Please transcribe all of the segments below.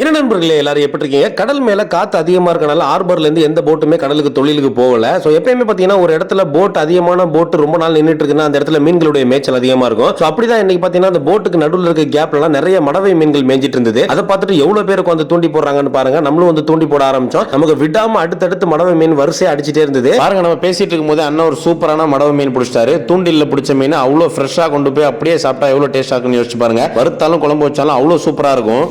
என்ன நண்பர்களே, எல்லாரும் எப்படி இருக்கீங்க? கடல் மேல காத்து அதிகமா இருக்கனால ஹார்பர்ல இருந்து எந்த போட்டுமே கடலுக்கு தொழிலுக்கு போகல. சோ எப்பயுமே பாத்தீங்கன்னா ஒரு இடத்துல அதிகமான போட் ரொம்ப நாள் நின்னுட்டு இருக்குன்னா அந்த இடத்துல மீன்களுடைய மேய்ச்சல் அதிகமா இருக்கும். சோ அப்படிதான் இன்னைக்கு பாத்தீங்கன்னா அந்த போட்டுக்கு நடுவுல இருக்க கேப்ல நிறைய மடவை மீன்கள் மேய்ஞ்சிட்டு இருந்தது. அதை பார்த்துட்டு எவ்வளவு பேருக்கு வந்து தூண்டி போடுறாங்கன்னு பாருங்க. நம்மளும் வந்து தூண்டி போட ஆரம்பிச்சோம். நமக்கு விடாம அடுத்தடுத்து மடவை மீன் வரிசையா அடிச்சிட்டே இருந்தது. பாருங்க, நம்ம பேசிட்டு இருக்கும்போது அண்ணன் ஒரு சூப்பரான மடவை மீன் பிடிச்சிட்டாரு. தூண்டில்ல பிடிச்ச மீன் அவ்வளவு ஃப்ரெஷ்ஷா கொண்டு போய் அப்படியே சாப்பிட்டா எவ்வளவு டேஸ்டா இருக்குன்னு யோசிச்சு பாருங்க. வறுத்தாலும் குழம்பு வச்சாலும் அவ்வளவு சூப்பரா இருக்கும்.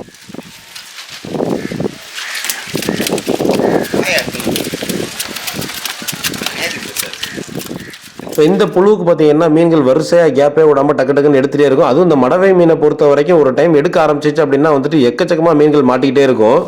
இந்த புழுவுக்கு பார்த்தீங்கன்னா மீன்கள் வரிசையாக கேப்பே விடாம டக்கு டக்குன்னு எடுத்துகிட்டே இருக்கும். அதுவும் இந்த மடவை மீனை பொறுத்த வரைக்கும் ஒரு டைம் எடுக்க ஆரம்பிச்சிச்சு அப்படின்னா வந்துட்டு எக்கச்சக்கமாக மீன்கள் மாட்டிக்கிட்டே இருக்கும்.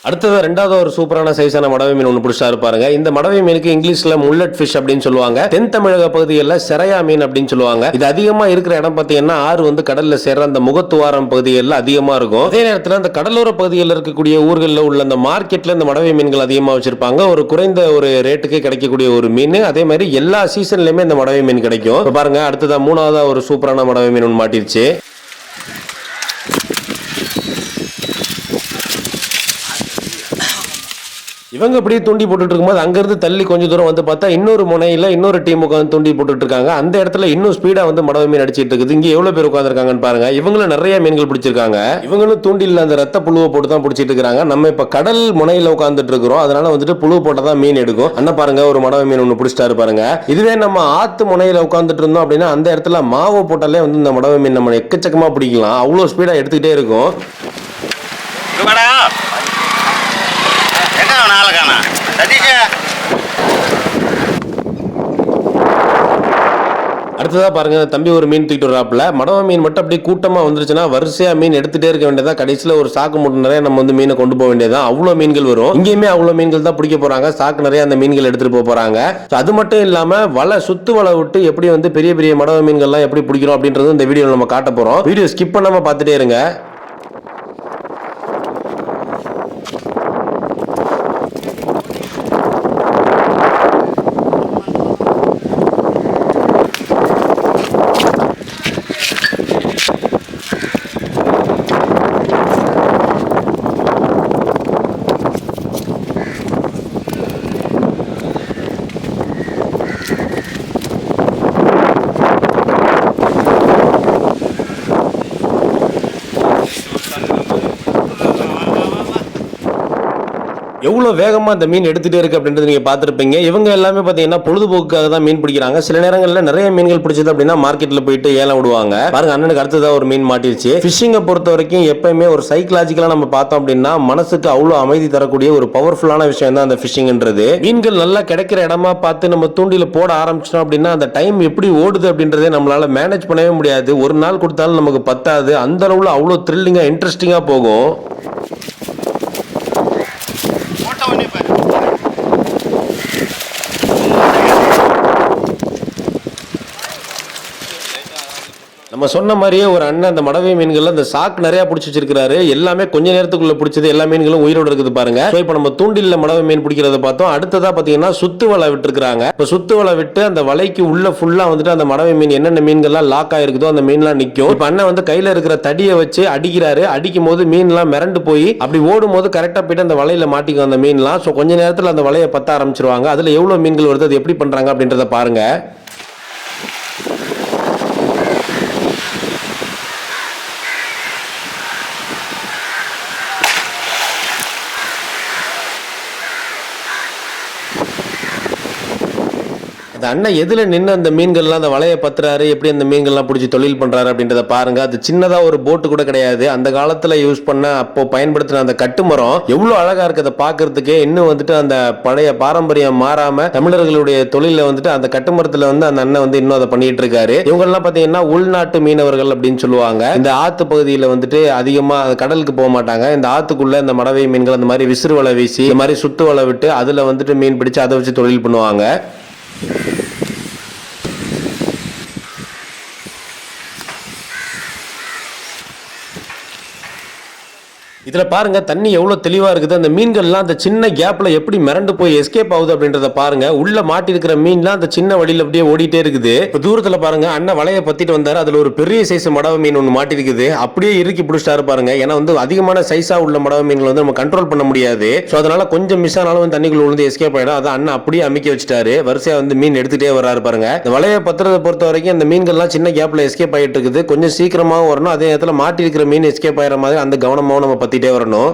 அடுத்தது ரெண்டாவது ஒரு சூப்பரான சைஸான மடவை மீன் ஒன்று பிடிச்சா இருப்பாருங்க. இந்த மடவை மீனுக்கு இங்கிலீஷ்ல முல்லட் ஃபிஷ் அப்படின்னு சொல்லுவாங்க. தென் தமிழக பகுதிகளில் செரையா மீன் அப்படின்னு சொல்லுவாங்க. இது அதிகமா இருக்கிற இடம் பார்த்தீங்கன்னா ஆறு வந்து கடல்ல சேர்ற அந்த முகத்துவாரம் பகுதிகளில் அதிகமா இருக்கும். அதே நேரத்தில் அந்த கடலோர பகுதிகளில் இருக்கக்கூடிய ஊர்களில் உள்ள அந்த மார்க்கெட்ல இந்த மடவை மீன்கள் அதிகமாக வச்சிருப்பாங்க. ஒரு குறைந்த ஒரு ரேட்டுக்கு கிடைக்கக்கூடிய ஒரு மீன். அதே மாதிரி எல்லா சீசன்லயுமே இந்த மடவை மீன் கிடைக்கும். பாருங்க, அடுத்ததா மூணாவதா ஒரு சூப்பரான மடவை மீன் ஒன்று மாட்டிருச்சு. இவங்க அப்படியே தூண்டி போட்டுட்டு இருக்கும்போது அங்கிருந்து தள்ளி கொஞ்சம் தூரம் வந்து பார்த்தா இன்னொரு முனையில இன்னொரு டீம் உட்காந்து தூண்டி போட்டுட்டு இருக்காங்க. அந்த இடத்துல இன்னும் ஸ்பீடா வந்து மடவை மீன் அடிச்சிட்டு இருக்குது. இங்க எவ்வளவு பேர் உட்காந்துருக்காங்கன்னு பாருங்க. இவங்களும் நிறைய மீன்கள் பிடிச்சிருக்காங்க. இவங்களும் தூண்டில அந்த ரத்த புழுவை போட்டு தான் பிடிச்சிட்டு இருக்காங்க. நம்ம இப்ப கடல் முனையில உட்காந்துட்டு இருக்கிறோம். அதனால வந்துட்டு புழு போட்டதான் மீன் எடுக்கும். அண்ணா பாருங்க, ஒரு மடவை மீன் ஒன்று பிடிச்சிட்டாரு பாருங்க. இதுவே நம்ம ஆத்து முனையில உட்காந்துட்டு இருந்தோம் அப்படின்னா அந்த இடத்துல மாவு போட்டாலே வந்து இந்த மடவை மீன் நம்ம எக்கச்சக்கமா பிடிக்கலாம். அவ்வளவு ஸ்பீடா எடுத்துக்கிட்டே இருக்கும். அடுத்ததா பாருங்க, தம்பி ஒரு மீன் தூக்கிட்டு வராப்புல. மடவை மீன் மட்டும் அப்படியே கூட்டமா வந்துருச்சுன்னா வரிசையா மீன் எடுத்துட்டே இருக்க வேண்டியதா. கடைசியில ஒரு சாக்கு மூட்டை நிறைய நம்ம வந்து மீனை கொண்டு போக வேண்டியதான். அவ்வளவு மீன்கள் வரும். இங்கேயுமே அவ்வளவு மீன்கள் தான் பிடிக்க போறாங்க. சாக்கு நிறைய அந்த மீன்கள் எடுத்துட்டு போறாங்க. அது மட்டும் இல்லாம வலை சுத்து வலை விட்டு எப்படி வந்து பெரிய பெரிய மடவை மீன்கள்லாம் எப்படி பிடிக்கிறோம் அப்படின்றது இந்த வீடியோல நம்ம காட்ட போறோம். வீடியோ ஸ்கிப் பண்ணாம பார்த்துட்டே இருங்க. எவ்வளவு வேகமா அந்த மீன் எடுத்துட்டே இருக்கு அப்படின்றது நீங்க பார்த்திருப்பீங்க. இவங்க எல்லாமே பாத்தீங்கன்னா பொழுதுபோக்குக்காக தான் மீன் பிடிக்கிறாங்க. சில நேரங்களில் நிறைய மீன்கள் பிடிச்சது அப்படின்னா மார்க்கெட்ல போயிட்டு ஏலம் விடுவாங்க. பாருங்க, அண்ணனுக்கு அடுத்ததா ஒரு மீன் மாட்டிருச்சு. ஃபிஷிங்கை பொறுத்த வரைக்கும் எப்பயுமே ஒரு சைக்கலாஜிக்கலா நம்ம பார்த்தோம் அப்படின்னா மனசுக்கு அவ்வளவு அமைதி தரக்கூடிய ஒரு பவர்ஃபுல்லான விஷயம் தான் அந்த ஃபிஷிங்ன்றது. மீன்கள் நல்லா கிடைக்கிற இடமா பார்த்து நம்ம தூண்டில போட ஆரம்பிச்சோம் அப்படின்னா அந்த டைம் எப்படி ஓடுது அப்படின்றதே நம்மளால மேனேஜ் பண்ணவே முடியாது. ஒரு நாள் கொடுத்தாலும் நமக்கு பத்தாது. அந்த அளவுல அவ்வளவு த்ரில்லிங்கா இன்ட்ரெஸ்டிங்கா போகும். நம்ம சொன்ன மாதிரியே ஒரு அண்ணன் அந்த மடவை மீன்கள் அந்த சாக்கு நிறைய பிடிச்சி வச்சிருக்காரு. எல்லாமே கொஞ்ச நேரத்துக்குள்ள பிடிச்சது. எல்லா மீன்களும் உயிரோட இருக்குது பாருங்க. இப்போ நம்ம தூண்டில்ல மடவை மீன் பிடிக்கிறத பார்த்தோம். அடுத்ததா பாத்தீங்கன்னா சுத்து வலை விட்டுருக்காங்க. இப்போ சுத்து வலை விட்டு அந்த வலைக்கு உள்ள ஃபுல்லா வந்துட்டு அந்த மடவை மீன் என்னென்ன மீன்கள்லாம் லாக் ஆயிருக்குதோ அந்த மீன்லாம் நிற்கும். இப்போ அண்ணன் வந்து கையில இருக்கிற தடியை வச்சு அடிக்கிறாரு. அடிக்கும் போது மீன்லாம் மிரண்டு போய் அப்படி ஓடும் போது கரெக்டா போயிட்டு அந்த வலையில மாட்டிக்கும் அந்த மீன்லாம். ஸோ கொஞ்ச நேரத்தில் அந்த வலையை பத்த ஆரம்பிச்சிருவாங்க. அதுல எவ்வளவு மீன்கள் வருது, அது எப்படி பண்றாங்க அப்படின்றத பாருங்க. அண்ணன் எதுல நின்று அந்த மீன்கள்லாம் அந்த வலையை பத்துறாரு, எப்படி அந்த மீன்கள்லாம் பிடிச்சி தொழில் பண்றாரு அப்படின்றத பாருங்க. அது சின்னதா ஒரு போட்டு கூட கிடையாது. அந்த காலத்துல யூஸ் பண்ண அப்போ பயன்படுத்தின அந்த கட்டுமரம் எவ்வளவு அழகா இருக்கு அதை பாக்குறதுக்கு. இன்னும் வந்துட்டு அந்த பழைய பாரம்பரியம் மாறாம தமிழர்களுடைய தொழில வந்துட்டு அந்த கட்டுமரத்துல வந்து அந்த அண்ணன் வந்து இன்னும் அதை பண்ணிட்டு இருக்காரு. இவங்க எல்லாம் பாத்தீங்கன்னா உள்நாட்டு மீனவர்கள் அப்படின்னு சொல்லுவாங்க. இந்த ஆத்து பகுதியில வந்துட்டு அதிகமா கடலுக்கு போக மாட்டாங்க. இந்த ஆத்துக்குள்ள இந்த மடவை மீன்கள் அந்த மாதிரி விசிறு வலை வீசி இந்த மாதிரி சுத்து வலை விட்டு அதுல வந்துட்டு மீன் பிடிச்சு அதை வச்சு தொழில் பண்ணுவாங்க. இதுல பாருங்க தண்ணி எவ்வளவு தெளிவா இருக்குது. அந்த மீன்கள்லாம் அந்த சின்ன கேப்ல எப்படி மிரண்டு போய் எஸ்கேப் ஆகுது அப்படின்றத பாருங்க. உள்ள மாட்டி இருக்கிற மீன்லாம் அந்த சின்ன வழியில அப்படியே ஓடிட்டே இருக்குது. இப்ப தூரத்துல பாருங்க அண்ணன் வலையை பத்திட்டு வந்தாரு. அதுல ஒரு பெரிய சைஸ் மடவை மீன் ஒன்று மாட்டி இருக்குது. அப்படியே இறுக்கி பிடிச்சிட்டாரு பாருங்க. ஏன்னா வந்து அதிகமான சைஸா உள்ள மடவை மீன்களை வந்து நம்ம கண்ட்ரோல் பண்ண முடியாது. ஸோ அதனால கொஞ்சம் மிஸ் ஆனாலும் தண்ணிக்குள்ள விழுந்து எஸ்கேப் ஆயிடும். அதை அண்ணன் அப்படியே அமைக்க வச்சுட்டாரு. வரிசையா வந்து மீன் எடுத்துட்டே வர்றாரு பாருங்க. இந்த வலையை பத்திரத்தை பொறுத்த வரைக்கும் அந்த மீன்கள்லாம் சின்ன கேப்ல எஸ்கேப் ஆயிட்டு இருக்குது. கொஞ்சம் சீக்கிரமாவும் வரணும். அதே நேரத்தில் மாட்டி இருக்கிற மீன் எஸ்கேப் ஆயிர மாதிரி அந்த கவனமாவும் நம்ம பத்திட்டே வரணும்.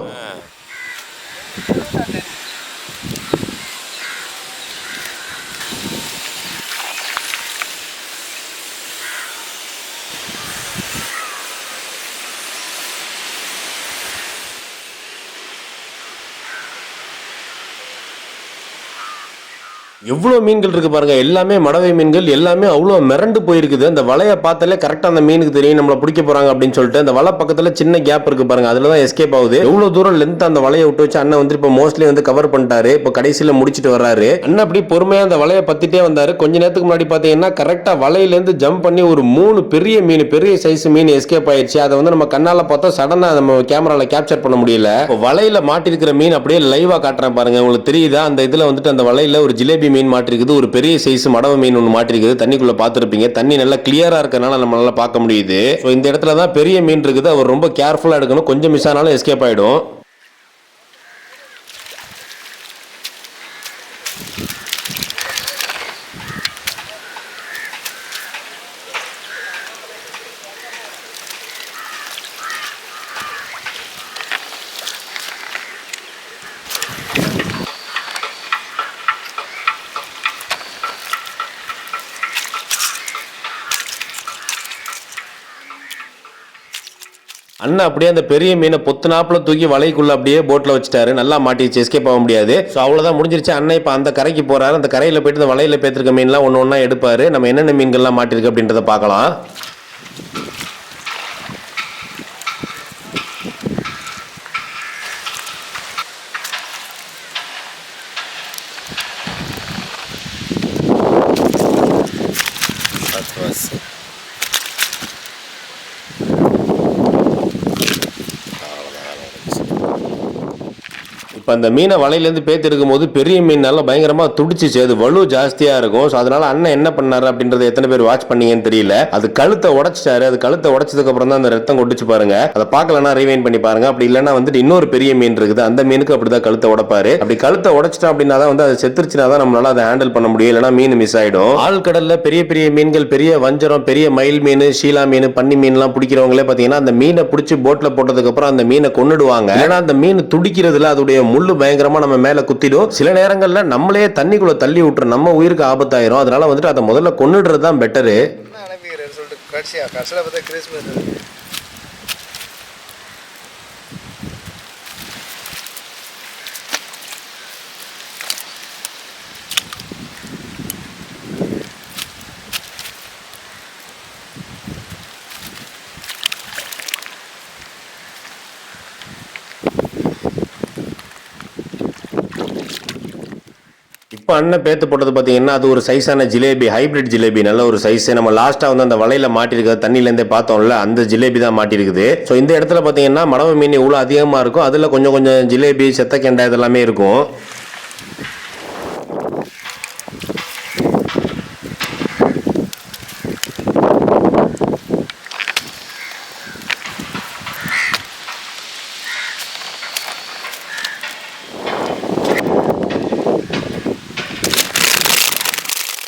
எவ்வளவு மீன்கள் இருக்கு பாருங்க. எல்லாமே மடவை மீன்கள். எல்லாமே அவ்வளவு மிரண்டு போயிருக்குது. அந்த வலையை பார்த்தாலே கரெக்டா அந்த மீனுக்கு தெரியும் நம்மள பிடிக்க போறாங்க அப்படின்னு சொல்லிட்டு. அந்த வலை பக்கத்துல சின்ன கேப் இருக்கு பாருங்க. அதுலதான் எஸ்கேப் ஆகுது. எவ்வளவு தூரம் லென்த் அந்த வலையை விட்டு வச்சு அண்ணன் வந்து இப்ப மோஸ்ட்லி வந்து கவர் பண்ணிட்டாரு. இப்ப கடைசியில முடிச்சிட்டு வர்றாரு. அண்ணன் அப்படி பொறுமையா அந்த வலையை பத்திட்டே வந்தாரு. கொஞ்ச நேரத்துக்கு முன்னாடி பாத்தீங்கன்னா கரெக்டா வலையில இருந்து ஜம்ப் பண்ணி ஒரு 3 பெரிய மீன், பெரிய சைஸ் மீன் எஸ்கேப் ஆயிடுச்சு. அதை வந்து நம்ம கண்ணால பார்த்தா சடனா நம்ம கேமரால கேப்சர் பண்ண முடியல. வலையில மாட்டிருக்கிற மீன் அப்படியே லைவா காட்டுறேன் பாருங்க. உங்களுக்கு தெரியுதா? அந்த இதுல வந்துட்டு அந்த வலையில ஒரு ஜிலேபி மீன் மாட்டிருக்குது. ஒரு பெரிய சைஸ் மடவை மீன் ஒன்று மாட்டிருக்குது. தண்ணிக்குள்ள பார்த்துருப்பீங்க. தண்ணி நல்லா கிளியரா இருக்கனால நம்மளால பார்க்க முடியுது. இந்த இடத்துல தான் பெரிய மீன் இருக்குது. அவர் ரொம்ப கேர்ஃபுல்லா எடுக்கணும். கொஞ்சம் மிஸ் ஆனாலும் எஸ்கேப் ஆயிடும். அண்ணன் அப்படியே அந்த பெரிய மீனை பொத்துனாப்புல தூக்கி வலைக்குள்ள அப்படியே போட்ல வச்சுட்டாரு. நல்லா மாட்டிச்சு. எஸ்கேப் ஆக முடியாது. ஸோ அவ்வளோதான் முடிஞ்சிருச்சு. அண்ணன் இப்போ அந்த கரைக்கு போறாரு. அந்த கரையில் போயிட்டு இந்த வலையில பேத்திருக்க மீன்லாம் ஒன்று ஒன்றா எடுப்பாரு. நம்ம என்னென்ன மீன்கள்லாம் மாட்டிருக்கு அப்படின்றத பார்க்கலாம். இப்போ அந்த மீனை வலையிலேருந்து பேத்து எடுக்கும்போது பெரிய மீனால பயங்கரமாக துடிச்சிச்சு. அது வலு ஜாஸ்தியாக இருக்கும். ஸோ அதனால அண்ணன் என்ன பண்ணாரு அப்படின்றத எத்தனை பேர் வாட்ச் பண்ணீங்கன்னு தெரியல. அது கழுத்தை உடைச்சிட்டாரு. அது கழுத்தை உடைச்சதுக்கு அப்புறம் தான் அந்த ரத்தம் கொட்டுச்சு பாருங்க. அதை பார்க்கலன்னா ரீவைண்ட் பண்ணி பாருங்க. அப்படி இல்லைன்னா வந்துட்டு இன்னொரு பெரிய மீன் இருக்குது. அந்த மீனுக்கு அப்படிதான் கழுத்தை உடைப்பாரு. அப்படி கழுத்தை உடைச்சிட்டா அப்படின்னா தான் வந்து அது செத்துருச்சுனா தான் நம்மளால அதை ஹேண்டில் பண்ண முடியும். இல்லைன்னா மீன் மிஸ் ஆயிடும். ஆழ்கடல்ல பெரிய பெரிய மீன்கள், பெரிய வஞ்சரம், பெரிய மயில் மீன், ஷீலா மீன், பன்னி மீன்லாம் பிடிக்கிறவங்களே பார்த்தீங்கன்னா அந்த மீனை பிடிச்சி போட்ல போட்டதுக்கு அப்புறம் அந்த மீனை கொன்னுடுவாங்க. ஏன்னா அந்த மீன் துடிக்கிறதுல அதோடைய முள்ளு பயங்கரமா நம்ம மேல குத்திடும். சில நேரங்கள்ல நம்மளே தண்ணிக்குள்ள தள்ளி விட்டுரும். நம்ம உயிருக்கு ஆபத்தாயிரும். அதனால வந்துட்டு அதை முதல்ல கொன்னுடுறது தான் பெட்டரு. இப்போ அண்ணன் பேத்து போட்டது பார்த்தீங்கன்னா அது ஒரு சைஸான ஜிலேபி, ஹைபிரிட் ஜிலேபி. நல்ல ஒரு சைஸ். நம்ம லாஸ்ட்டாக வந்து அந்த வலையில் மாட்டிருக்கிறது தண்ணியிலேருந்தே பார்த்தோம்ல, அந்த ஜிலேபி தான் மாட்டிருக்குது. ஸோ இந்த இடத்துல பார்த்தீங்கன்னா மடவை மீன் இவ்வளோ அதிகமாக இருக்கும். அதில் கொஞ்சம் கொஞ்சம் ஜிலேபி, செத்த கெண்டை இதெல்லாமே இருக்கும்.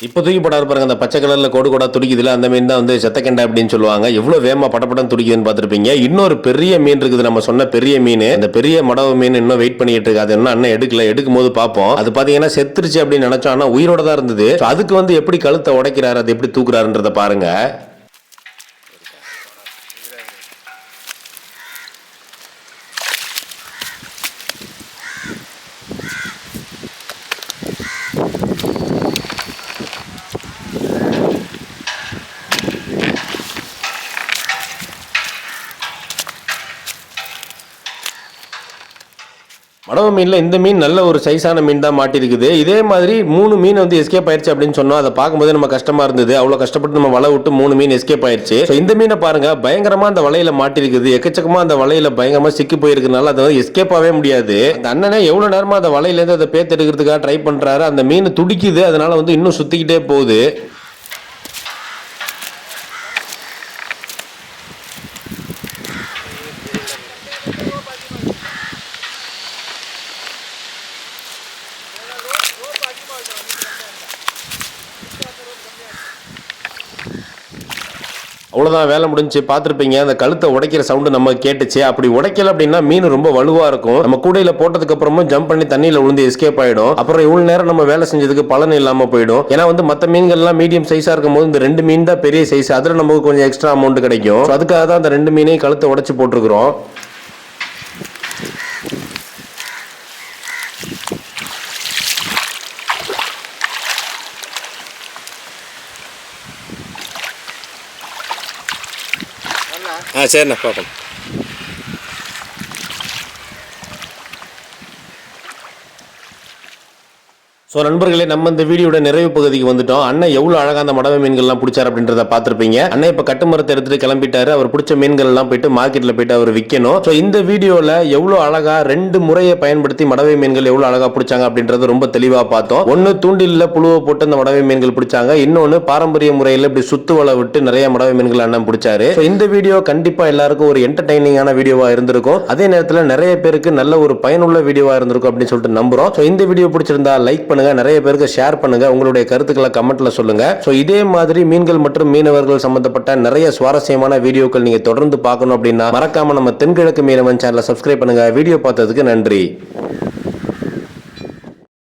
இப்போ இப்போ தூக்கி போடாரு பாருங்க, அந்த பச்சை கலர்ல கோடு கோடா துடிக்குதுல, அந்த மீன் தான் வந்து செத்தக்கெண்டை அப்படின்னு சொல்லுவாங்க. எவ்வளவு வேகமா படப்படம் துடிக்குதுன்னு பார்த்திருப்பீங்க. இன்னொரு பெரிய மீன் இருக்குது, நம்ம சொன்ன பெரிய மீன். அந்த பெரிய மடவு மீன் இன்னும் வெயிட் பண்ணிட்டு இருக்கு. அது என்ன அண்ணன் எடுக்கும் போது பார்ப்போம். அது பாத்தீங்கன்னா செத்துருச்சு அப்படின்னு நினைச்சோம், ஆனா உயிரோட தான் இருந்தது. அதுக்கு வந்து எப்படி கழுத்தை உடைக்கிறாரு, அது எப்படி தூக்குறாருன்றத பாருங்க. மடவ மீன்ல இந்த மீன் நல்ல ஒரு சைஸான மீன் தான் மாட்டிருக்குது. இதே மாதிரி 3 மீன் வந்து எஸ்கேப் ஆயிருச்சு அப்படின்னு சொன்னோம். அதை பார்க்கும்போது நம்ம கஷ்டமா இருந்தது. அவ்வளவு கஷ்டப்பட்டு நம்ம வலை விட்டு 3 மீன் எஸ்கேப் ஆயிருச்சு. இந்த மீனை பாருங்க, பயங்கரமா அந்த வலையில மாட்டிருக்குது. எக்கச்சக்கமா அந்த வலையில பயங்கரமா சிக்கி போயிருக்கனால அதை எஸ்கேப் ஆகவே முடியாது. அந்த அண்ணனே எவ்வளவு நேரமா அந்த வலையில இருந்து அதை பேத்து எடுக்கிறதுக்காக ட்ரை பண்றாரு. அந்த மீன் துடிக்குது, அதனால வந்து இன்னும் சுத்திக்கிட்டே போகுது. அவ்வளோதான், வேலை முடிஞ்சு. பார்த்துருப்பீங்க, அந்த கழுத்தை உடைக்கிற சவுண்டு நம்ம கேட்டுச்சு. அப்படி உடைக்கல அப்படின்னா மீன் ரொம்ப வலுவா இருக்கும். நம்ம கூடையில போட்டதுக்கு அப்புறமும் ஜம்ப் பண்ணி தண்ணியில விழுந்து எஸ்கேப் ஆயிடும். அப்புறம் இவ்வளவு நேரம் நம்ம வேலை செஞ்சதுக்கு பலன் இல்லாம போயிடும். ஏன்னா வந்து மற்ற மீன்கள்லாம் மீடியம் சைஸா இருக்கும் போது இந்த 2 மீன் தான் பெரிய சைஸ். அதுல நமக்கு கொஞ்சம் எக்ஸ்ட்ரா அமௌண்ட் கிடைக்கும். அதுக்காக தான் அந்த 2 மீனையும் கழுத்தை உடைச்சு போட்டிருக்கிறோம். சரிண்ணா பார்ப்போம். ஸோ நண்பர்களே, நம்ம இந்த வீடியோட நிறைவு பகுதிக்கு வந்துட்டோம். அண்ணன் எவ்வளவு அழகா அந்த மடவை மீன்கள்லாம் பிடிச்சார் அப்படின்றத பார்த்துருப்பீங்க. அண்ணன் இப்போ கட்டுமரத்தை எடுத்துட்டு கிளம்பிட்டாரு. அவர் பிடிச்ச மீன்கள் எல்லாம் போயிட்டு மார்க்கெட்ல போயிட்டு அவர் விற்கணும். ஸோ இந்த வீடியோல எவ்வளவு அழகா 2 முறையை பயன்படுத்தி மடவை மீன்கள் எவ்வளவு அழகா பிடிச்சாங்க அப்படின்றது ரொம்ப தெளிவா பார்த்தோம். ஒன்னு தூண்டில புழுவை போட்டு அந்த மடவை மீன்கள் பிடிச்சாங்க. இன்னொன்னு பாரம்பரிய முறையில் இப்படி சுத்து வலை விட்டு நிறைய மடவை மீன்கள் அண்ணன் பிடிச்சாரு. ஸோ இந்த வீடியோ கண்டிப்பா எல்லாருக்கும் ஒரு என்டர்டைனிங்கான வீடியோவா இருந்திருக்கும். அதே நேரத்தில் நிறைய பேருக்கு நல்ல ஒரு பயனுள்ள வீடியோவா இருந்திருக்கும் அப்படின்னு சொல்லிட்டு நம்புறோம். ஸோ இந்த வீடியோ பிடிச்சிருந்தா லைக் பண்ணுங்க, நிறைய பேருக்கு ஷேர் பண்ணுங்க, உங்களுடைய கருத்துக்களை கமெண்ட்ல சொல்லுங்க. சோ இதே மாதிரி மீன்கள் மற்றும் மீனவர்கள் சம்பந்தப்பட்ட நிறைய சுவாரஸ்யமான வீடியோக்கள் நீங்க தொடர்ந்து பார்க்கணும் அப்படின்னா மறக்காம நம்ம தென்கிழக்கு மீனவன் சேனலை சப்ஸ்கிரைப் பண்ணுங்க. வீடியோ பார்த்ததுக்கு நன்றி.